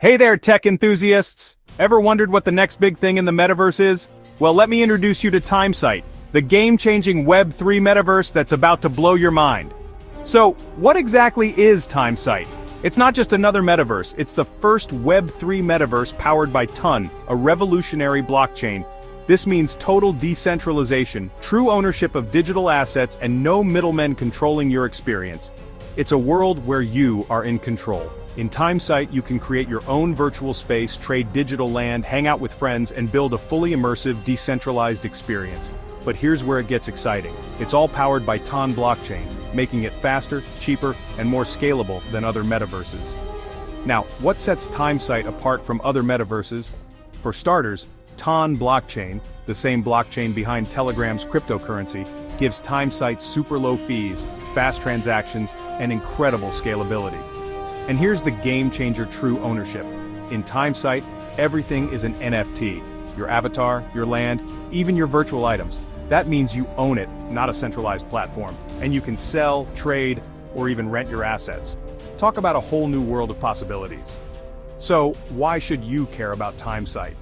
Hey there, tech enthusiasts! Ever wondered what the next big thing in the metaverse is? Well, let me introduce you to Timecite, the game-changing Web3 metaverse that's about to blow your mind. So, what exactly is Timecite? It's not just another metaverse, it's the first Web3 metaverse powered by Ton, a revolutionary blockchain. This means total decentralization, true ownership of digital assets, and no middlemen controlling your experience. It's a world where you are in control. In Timecite, you can create your own virtual space, trade digital land, hang out with friends, and build a fully immersive, decentralized experience. But here's where it gets exciting. It's all powered by Ton blockchain, making it faster, cheaper, and more scalable than other metaverses. Now, what sets Timecite apart from other metaverses? For starters, Ton blockchain, the same blockchain behind Telegram's cryptocurrency, gives Timecite super low fees, fast transactions, and incredible scalability. And here's the game-changer true ownership. In Timecite, everything is an NFT. Your avatar, your land, even your virtual items. That means you own it, not a centralized platform. And you can sell, trade, or even rent your assets. Talk about a whole new world of possibilities. So, why should you care about Timecite?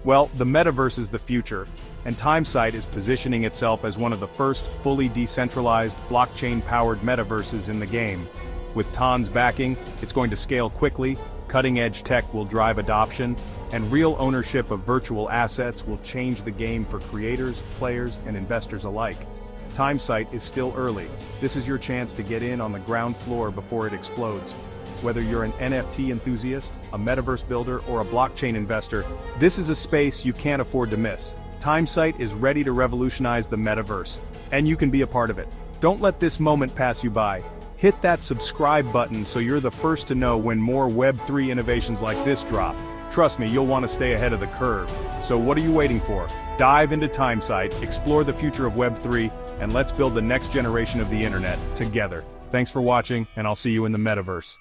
Well, the metaverse is the future, and Timecite is positioning itself as one of the first fully decentralized, blockchain-powered metaverses in the game. With Ton's backing, it's going to scale quickly, cutting-edge tech will drive adoption, and real ownership of virtual assets will change the game for creators, players, and investors alike. Timecite is still early. This is your chance to get in on the ground floor before it explodes. Whether you're an NFT enthusiast, a metaverse builder, or a blockchain investor, this is a space you can't afford to miss. Timecite is ready to revolutionize the metaverse, and you can be a part of it. Don't let this moment pass you by. Hit that subscribe button so you're the first to know when more Web3 innovations like this drop. Trust me, you'll want to stay ahead of the curve. So what are you waiting for? Dive into Timecite, explore the future of Web3, and let's build the next generation of the internet together. Thanks for watching, and I'll see you in the metaverse.